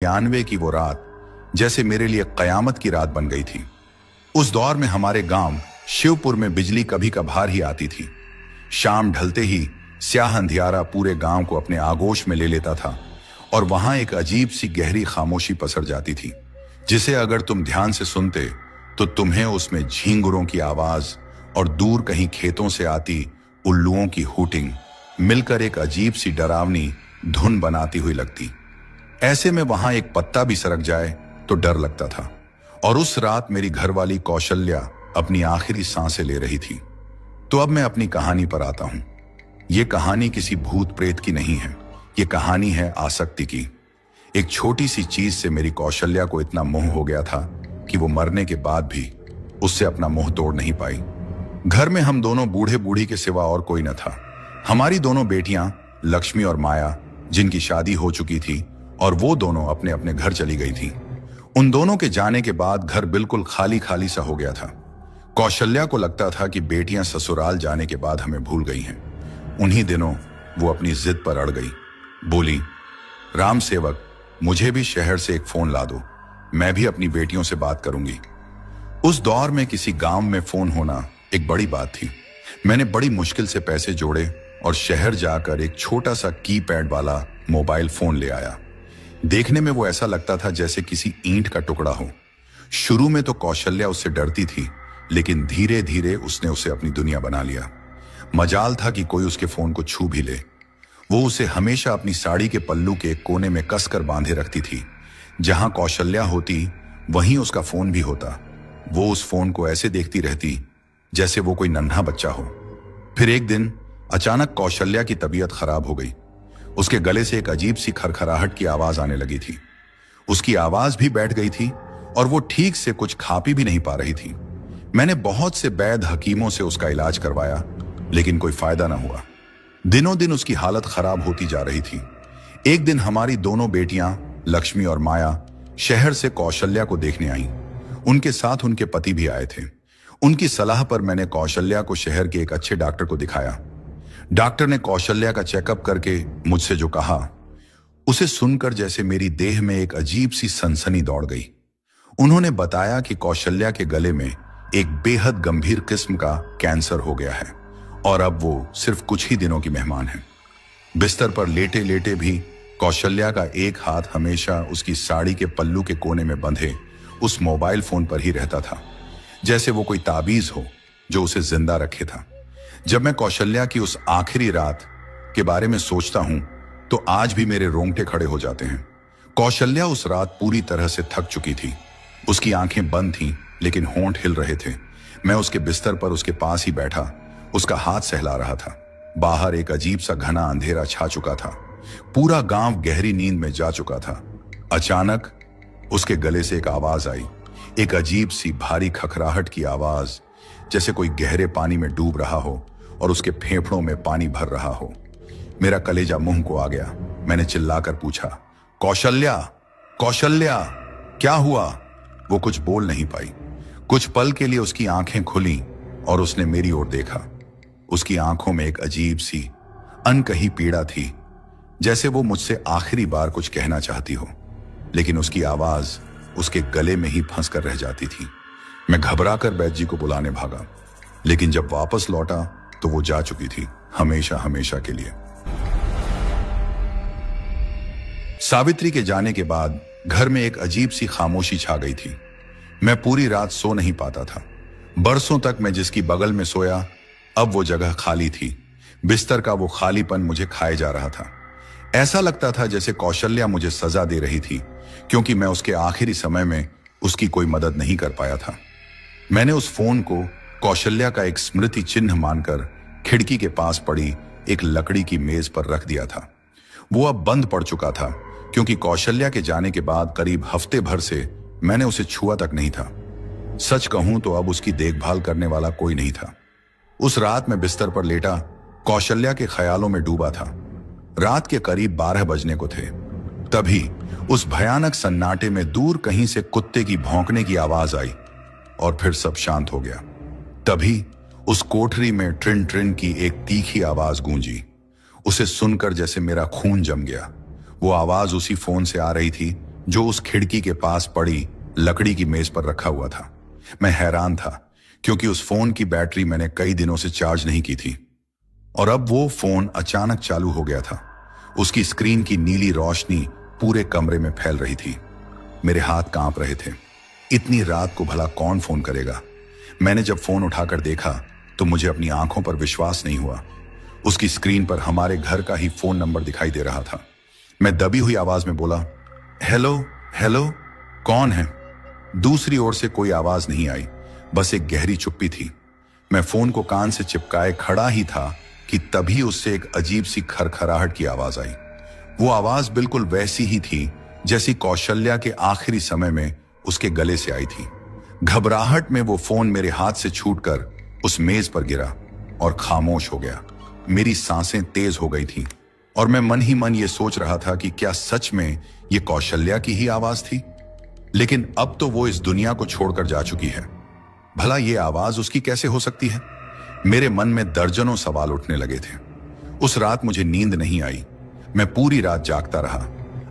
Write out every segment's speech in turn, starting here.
91 की वो रात जैसे मेरे लिए कयामत की रात बन गई थी। उस दौर में हमारे गांव शिवपुर में बिजली कभी कभार ही आती थी। शाम ढलते ही स्याह अंधियारा पूरे गांव को अपने आगोश में ले लेता था और वहां एक अजीब सी गहरी खामोशी पसर जाती थी, जिसे अगर तुम ध्यान से सुनते तो तुम्हें उसमें झींगुरों की आवाज और दूर कहीं खेतों से आती उल्लुओं की हूटिंग मिलकर एक अजीब सी डरावनी धुन बनाती हुई लगती। ऐसे में वहां एक पत्ता भी सरक जाए तो डर लगता था। और उस रात मेरी घरवाली कौशल्या अपनी आखिरी सांसें ले रही थी। तो अब मैं अपनी कहानी पर आता हूं। यह कहानी किसी भूत प्रेत की नहीं है, ये कहानी है आसक्ति की। एक छोटी सी चीज से मेरी कौशल्या को इतना मोह हो गया था कि वो मरने के बाद भी उससे अपना मोह तोड़ नहीं पाई। घर में हम दोनों बूढ़े बूढ़ी के सिवा और कोई न था। हमारी दोनों बेटियां लक्ष्मी और माया, जिनकी शादी हो चुकी थी और वो दोनों अपने अपने घर चली गई थी। उन दोनों के जाने के बाद घर बिल्कुल खाली खाली सा हो गया था। कौशल्या को लगता था कि बेटियां ससुराल जाने के बाद हमें भूल गई हैं। उन्हीं दिनों वो अपनी जिद पर अड़ गई। बोली, राम सेवक, मुझे भी शहर से एक फोन ला दो, मैं भी अपनी बेटियों से बात करूंगी। उस दौर में किसी गांव में फोन होना एक बड़ी बात थी। मैंने बड़ी मुश्किल से पैसे जोड़े और शहर जाकर एक छोटा सा कीपैड वाला मोबाइल फोन ले आया। देखने में वो ऐसा लगता था जैसे किसी ईंट का टुकड़ा हो। शुरू में तो कौशल्या उससे डरती थी, लेकिन धीरे धीरे उसने उसे अपनी दुनिया बना लिया। मजाल था कि कोई उसके फोन को छू भी ले। वो उसे हमेशा अपनी साड़ी के पल्लू के कोने में कसकर बांधे रखती थी। जहां कौशल्या होती वहीं उसका फोन भी होता। वो उस फोन को ऐसे देखती रहती जैसे वो कोई नन्हा बच्चा हो। फिर एक दिन अचानक कौशल्या की तबीयत खराब हो गई। उसके गले से एक अजीब सी खरखराहट की आवाज आने लगी थी। उसकी आवाज भी बैठ गई थी और वो ठीक से कुछ खा पी भी नहीं पा रही थी। मैंने बहुत से वैद्य हकीमों से उसका इलाज करवाया, लेकिन कोई फायदा ना हुआ। दिनों दिन उसकी हालत खराब होती जा रही थी। एक दिन हमारी दोनों बेटियां लक्ष्मी और माया शहर से कौशल्या को देखने आईं। उनके साथ उनके पति भी आए थे। उनकी सलाह पर मैंने कौशल्या को शहर के एक अच्छे डॉक्टर को दिखाया। डॉक्टर ने कौशल्या का चेकअप करके मुझसे जो कहा, उसे सुनकर जैसे मेरी देह में एक अजीब सी सनसनी दौड़ गई। उन्होंने बताया कि कौशल्या के गले में एक बेहद गंभीर किस्म का कैंसर हो गया है और अब वो सिर्फ कुछ ही दिनों की मेहमान है। बिस्तर पर लेटे लेटे भी कौशल्या का एक हाथ हमेशा उसकी साड़ी के पल्लू के कोने में बंधे उस मोबाइल फोन पर ही रहता था, जैसे वो कोई ताबीज हो जो उसे जिंदा रखे था। जब मैं कौशल्या की उस आखिरी रात के बारे में सोचता हूं तो आज भी मेरे रोंगटे खड़े हो जाते हैं। कौशल्या उस रात पूरी तरह से थक चुकी थी। उसकी आंखें बंद थीं, लेकिन होंठ हिल रहे थे। मैं उसके बिस्तर पर उसके पास ही बैठा उसका हाथ सहला रहा था। बाहर एक अजीब सा घना अंधेरा छा चुका था। पूरा गांव गहरी नींद में जा चुका था। अचानक उसके गले से एक आवाज आई, एक अजीब सी भारी खखराहट की आवाज, जैसे कोई गहरे पानी में डूब रहा हो और उसके फेफड़ों में पानी भर रहा हो। मेरा कलेजा मुंह को आ गया। मैंने चिल्लाकर पूछा, कौशल्या, कौशल्या, क्या हुआ? वो कुछ बोल नहीं पाई। कुछ पल के लिए उसकी आंखें खुली और उसने मेरी ओर देखा। उसकी आंखों में एक अजीब सी अनकही पीड़ा थी, जैसे वो मुझसे आखिरी बार कुछ कहना चाहती हो, लेकिन उसकी आवाज उसके गले में ही फंस कर रह जाती थी। मैं घबराकर वैद्य जी को बुलाने भागा, लेकिन जब वापस लौटा तो वो जा चुकी थी, हमेशा हमेशा के लिए। सावित्री के जाने के बाद घर में एक अजीब सी खामोशी छा गई थी। मैं पूरी रात सो नहीं पाता था। बरसों तक मैं जिसकी बगल में सोया, अब वो जगह खाली थी। बिस्तर का वो खालीपन मुझे खाए जा रहा था। ऐसा लगता था जैसे कौशल्या मुझे सजा दे रही थी, क्योंकि मैं उसके आखिरी समय में उसकी कोई मदद नहीं कर पाया था। मैंने उस फोन को कौशल्या का एक स्मृति चिन्ह मानकर खिड़की के पास पड़ी एक लकड़ी की मेज पर रख दिया था। वो अब बंद पड़ चुका था, क्योंकि कौशल्या के जाने के बाद करीब हफ्ते भर से मैंने उसे छुआ तक नहीं था। सच कहूं तो अब उसकी देखभाल करने वाला कोई नहीं था। उस रात मैं बिस्तर पर लेटा कौशल्या के ख्यालों में डूबा था। रात के करीब 12 बजने को थे। तभी उस भयानक सन्नाटे में दूर कहीं से कुत्ते की भौंकने की आवाज आई और फिर सब शांत हो गया। तभी उस कोठरी में ट्रिन ट्रिन की एक तीखी आवाज गूंजी। उसे सुनकर जैसे मेरा खून जम गया। वो आवाज उसी फोन से आ रही थी जो उस खिड़की के पास पड़ी लकड़ी की मेज पर रखा हुआ था। मैं हैरान था क्योंकि उस फोन की बैटरी मैंने कई दिनों से चार्ज नहीं की थी और अब वो फोन अचानक चालू हो गया था। उसकी स्क्रीन की नीली रोशनी पूरे कमरे में फैल रही थी। मेरे हाथ कांप रहे थे। इतनी रात को भला कौन फोन करेगा? मैंने जब फोन उठाकर देखा तो मुझे अपनी आंखों पर विश्वास नहीं हुआ। उसकी स्क्रीन पर हमारे घर का ही फोन नंबर दिखाई दे रहा था। मैं दबी हुई आवाज में बोला, हेलो हेलो, कौन है? दूसरी ओर से कोई आवाज नहीं आई, बस एक गहरी चुप्पी थी। मैं फोन को कान से चिपकाए खड़ा ही था कि तभी उससे एक अजीब सी खरखराहट की आवाज आई। वो आवाज बिल्कुल वैसी ही थी जैसी कौशल्या के आखिरी समय में उसके गले से आई थी। घबराहट में वो फोन मेरे हाथ से छूटकर उस मेज पर गिरा और खामोश हो गया। मेरी सांसें तेज हो गई थीं और मैं मन ही मन ये सोच रहा था कि क्या सच में ये कौशल्या की ही आवाज थी? लेकिन अब तो वो इस दुनिया को छोड़कर जा चुकी है। भला ये आवाज उसकी कैसे हो सकती है? मेरे मन में दर्जनों सवाल उठने लगे थे। उस रात मुझे नींद नहीं आई। मैं पूरी रात जागता रहा।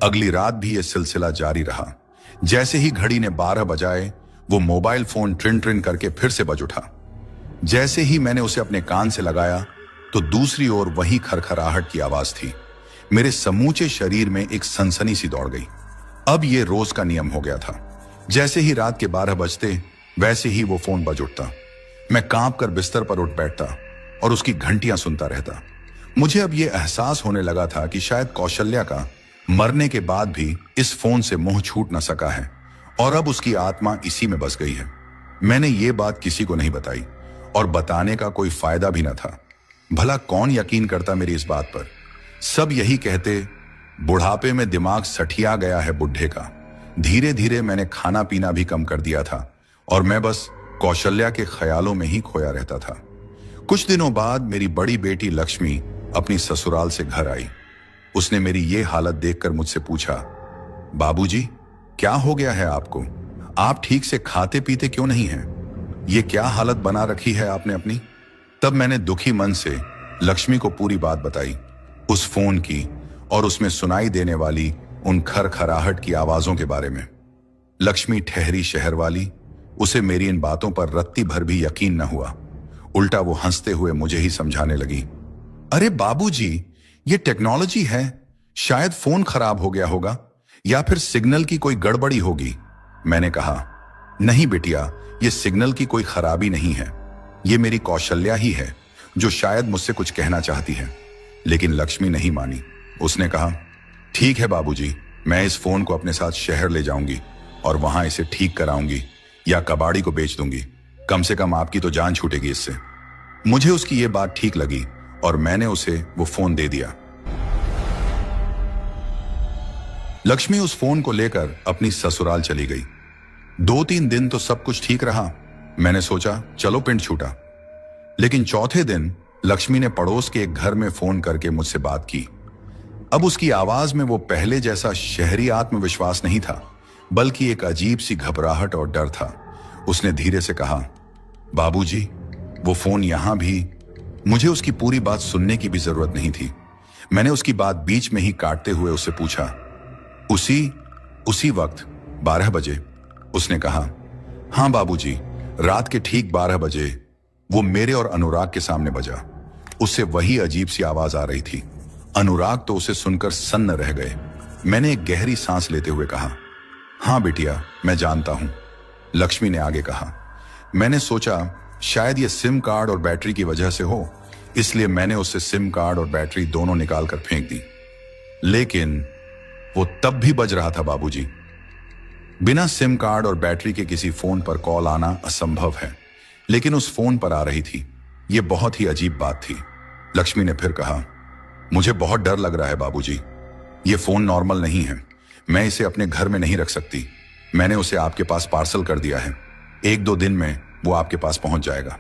अगली रात भी यह सिलसिला जारी रहा। जैसे ही घड़ी ने 12 बजाए वो मोबाइल फोन ट्रिन ट्रिन करके फिर से बज उठा। जैसे ही मैंने उसे अपने कान से लगाया तो दूसरी ओर वही खरखराहट की आवाज थी। मेरे समूचे शरीर में एक सनसनी सी दौड़ गई। अब ये रोज का नियम हो गया था। जैसे ही रात के 12 बजते वैसे ही वो फोन बज उठता। मैं कांप कर बिस्तर पर उठ बैठता और उसकी घंटियां सुनता रहता। मुझे अब यह एहसास होने लगा था कि शायद कौशल्या का मरने के बाद भी इस फोन से मोह छूट न सका है और अब उसकी आत्मा इसी में बस गई है। मैंने ये बात किसी को नहीं बताई और बताने का कोई फायदा भी न था। भला कौन यकीन करता मेरी इस बात पर? सब यही कहते, बुढ़ापे में दिमाग सठिया गया है बुढ़े का। धीरे धीरे मैंने खाना पीना भी कम कर दिया था और मैं बस कौशल्या के ख्यालों में ही खोया रहता था। कुछ दिनों बाद मेरी बड़ी बेटी लक्ष्मी अपनी ससुराल से घर आई। उसने मेरी ये हालत देखकर मुझसे पूछा, बाबूजी, क्या हो गया है आपको? आप ठीक से खाते पीते क्यों नहीं हैं? ये क्या हालत बना रखी है आपने अपनी? तब मैंने दुखी मन से लक्ष्मी को पूरी बात बताई, उस फोन की और उसमें सुनाई देने वाली उन खरखराहट की आवाजों के बारे में। लक्ष्मी ठहरी शहर वाली। उसे मेरी इन बातों पर रत्ती भर भी यकीन न हुआ। उल्टा वो हंसते हुए मुझे ही समझाने लगी, अरे बाबूजी, ये टेक्नोलॉजी है, शायद फोन खराब हो गया होगा या फिर सिग्नल की कोई गड़बड़ी होगी। मैंने कहा, नहीं बिटिया, ये सिग्नल की कोई खराबी नहीं है, ये मेरी कौशल्या ही है जो शायद मुझसे कुछ कहना चाहती है। लेकिन लक्ष्मी नहीं मानी। उसने कहा, ठीक है बाबूजी, मैं इस फोन को अपने साथ शहर ले जाऊंगी और वहां इसे ठीक कराऊंगी या कबाड़ी को बेच दूंगी। कम से कम आपकी तो जान छूटेगी इससे। मुझे उसकी ये बात ठीक लगी और मैंने उसे वो फोन दे दिया। लक्ष्मी उस फोन को लेकर अपनी ससुराल चली गई। 2-3 दिन तो सब कुछ ठीक रहा। मैंने सोचा चलो पिंड छूटा। लेकिन चौथे दिन लक्ष्मी ने पड़ोस के एक घर में फोन करके मुझसे बात की। अब उसकी आवाज में वो पहले जैसा शहरी आत्मविश्वास नहीं था, बल्कि एक अजीब सी घबराहट और डर था। उसने धीरे से कहा, बाबूजी, वो फोन यहां भी। मुझे उसकी पूरी बात सुनने की भी जरूरत नहीं थी। मैंने उसकी बात बीच में ही काटते हुए उससे पूछा, उसी वक्त 12 बजे? उसने कहा, हां बाबूजी, रात के ठीक 12 बजे वो मेरे और अनुराग के सामने बजा। उससे वही अजीब सी आवाज आ रही थी। अनुराग तो उसे सुनकर सन्न रह गए। मैंने एक गहरी सांस लेते हुए कहा, हां बिटिया, मैं जानता हूं। लक्ष्मी ने आगे कहा, मैंने सोचा शायद ये सिम कार्ड और बैटरी की वजह से हो, इसलिए मैंने उससे सिम कार्ड और बैटरी दोनों निकाल कर फेंक दी। लेकिन वो तब भी बज रहा था बाबूजी। बिना सिम कार्ड और बैटरी के किसी फोन पर कॉल आना असंभव है, लेकिन उस फोन पर आ रही थी। यह बहुत ही अजीब बात थी। लक्ष्मी ने फिर कहा, मुझे बहुत डर लग रहा है बाबूजी। ये फोन नॉर्मल नहीं है। मैं इसे अपने घर में नहीं रख सकती। मैंने उसे आपके पास पार्सल कर दिया है। 1-2 दिन में वो आपके पास पहुंच जाएगा।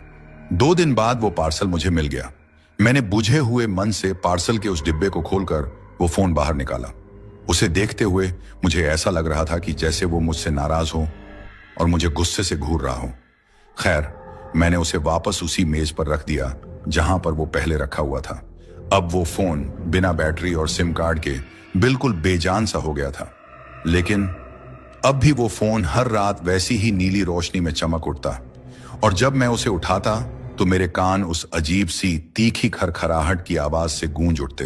2 दिन बाद वो पार्सल मुझे मिल गया। मैंने बुझे हुए मन से पार्सल के उस डिब्बे को खोलकर वो फोन बाहर निकाला। उसे देखते हुए मुझे ऐसा लग रहा था कि जैसे वो मुझसे नाराज हो और मुझे गुस्से से घूर रहा हो। खैर, मैंने उसे वापस उसी मेज पर रख दिया जहां पर वो पहले रखा हुआ था। अब वो फोन बिना बैटरी और सिम कार्ड के बिल्कुल बेजान सा हो गया था। लेकिन अब भी वो फोन हर रात वैसी ही नीली रोशनी में चमक उठता और जब मैं उसे उठाता तो मेरे कान उस अजीब सी तीखी खरखराहट की आवाज से गूंज उठते।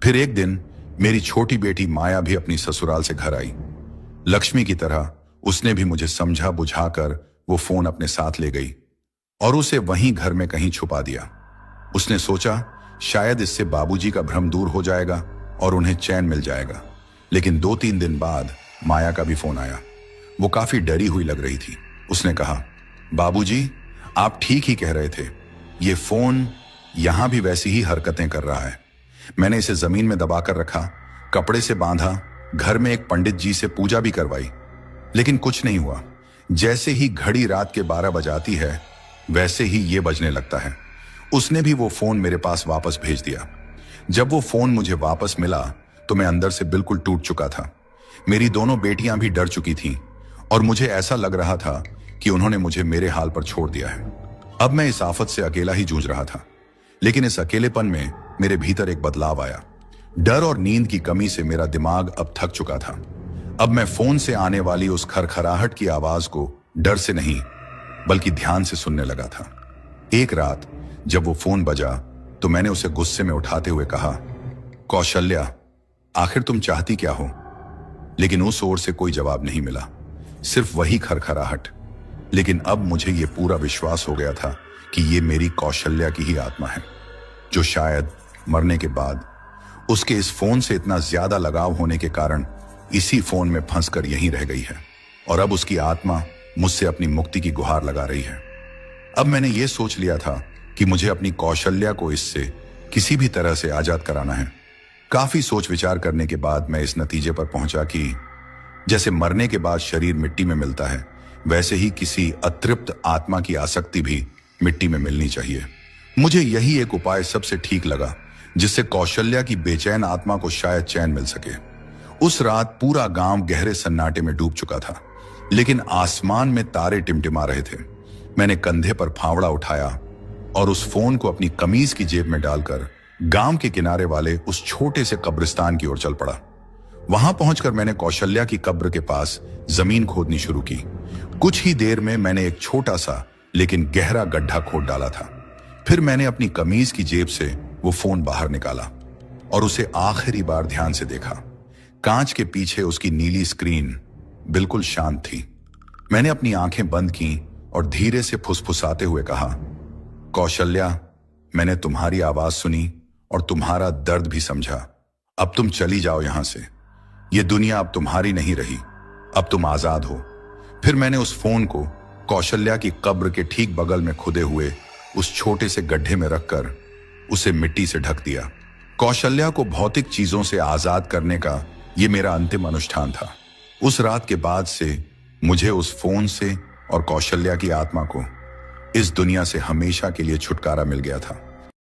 फिर एक दिन मेरी छोटी बेटी माया भी अपनी ससुराल से घर आई। लक्ष्मी की तरह उसने भी मुझे समझा बुझाकर वो फोन अपने साथ ले गई और उसे वहीं घर में कहीं छुपा दिया। उसने सोचा शायद इससे बाबूजी का भ्रम दूर हो जाएगा और उन्हें चैन मिल जाएगा। लेकिन 2-3 दिन बाद माया का भी फोन आया। वो काफी डरी हुई लग रही थी। उसने कहा, बाबूजी, आप ठीक ही कह रहे थे, ये फोन यहां भी वैसी ही हरकतें कर रहा है। मैंने इसे जमीन में दबाकर रखा, कपड़े से बांधा, घर में एक पंडित जी से पूजा भी करवाई, लेकिन कुछ नहीं हुआ। जैसे ही घड़ी रात के 12 बजाती है वैसे ही ये बजने लगता है। उसने भी वो फोन मेरे पास वापस भेज दिया। जब वो फोन मुझे वापस मिला तो मैं अंदर से बिल्कुल टूट चुका था। मेरी दोनों बेटियां भी डर चुकी थीं और मुझे ऐसा लग रहा था कि उन्होंने मुझे मेरे हाल पर छोड़ दिया है। अब मैं इस आफत से अकेला ही जूझ रहा था, लेकिन इस अकेलेपन में मेरे भीतर एक बदलाव आया। डर और नींद की कमी से मेरा दिमाग अब थक चुका था। अब मैं फोन से आने वाली उस खरखराहट की आवाज को डर से नहीं बल्कि ध्यान से सुनने लगा था। एक रात जब वो फोन बजा तो मैंने उसे गुस्से में उठाते हुए कहा, कौशल्या, आखिर तुम चाहती क्या हो? लेकिन उस ओर से कोई जवाब नहीं मिला, सिर्फ वही खरखराहट। लेकिन अब मुझे ये पूरा विश्वास हो गया था कि ये मेरी कौशल्या की ही आत्मा है, जो शायद मरने के बाद उसके इस फोन से इतना ज्यादा लगाव होने के कारण इसी फोन में फंसकर यहीं रह गई है और अब उसकी आत्मा मुझसे अपनी मुक्ति की गुहार लगा रही है। अब मैंने ये सोच लिया था कि मुझे अपनी कौशल्या को इससे किसी भी तरह से आजाद कराना है। काफी सोच विचार करने के बाद मैं इस नतीजे पर पहुंचा कि जैसे मरने के बाद शरीर मिट्टी में मिलता है, वैसे ही किसी अतृप्त आत्मा की आसक्ति भी मिट्टी में मिलनी चाहिए। मुझे यही एक उपाय सबसे ठीक लगा जिससे कौशल्या की बेचैन आत्मा को शायद चैन मिल सके। उस रात पूरा गांव गहरे सन्नाटे में डूब चुका था, लेकिन आसमान में तारे टिमटिमा रहे थे। मैंने कंधे पर फावड़ा उठाया और उस फोन को अपनी कमीज की जेब में डालकर गांव के किनारे वाले उस छोटे से कब्रिस्तान की ओर चल पड़ा। वहां पहुंचकर मैंने कौशल्या की कब्र के पास जमीन खोदनी शुरू की। कुछ ही देर में मैंने एक छोटा सा लेकिन गहरा गड्ढा खोद डाला था। फिर मैंने अपनी कमीज की जेब से वो फोन बाहर निकाला और उसे आखिरी बार ध्यान से देखा। कांच के पीछे उसकी नीली स्क्रीन बिल्कुल शांत थी। मैंने अपनी आंखें बंद की और धीरे से फुसफुसाते हुए कहा, कौशल्या, मैंने तुम्हारी आवाज सुनी और तुम्हारा दर्द भी समझा। अब तुम चली जाओ यहां से। ये दुनिया अब तुम्हारी नहीं रही, अब तुम आजाद हो। फिर मैंने उस फोन को कौशल्या की कब्र के ठीक बगल में खुदे हुए उस छोटे से गड्ढे में रखकर उसे मिट्टी से ढक दिया। कौशल्या को भौतिक चीजों से आजाद करने का ये मेरा अंतिम अनुष्ठान था। उस रात के बाद से मुझे उस फोन से और कौशल्या की आत्मा को इस दुनिया से हमेशा के लिए छुटकारा मिल गया था।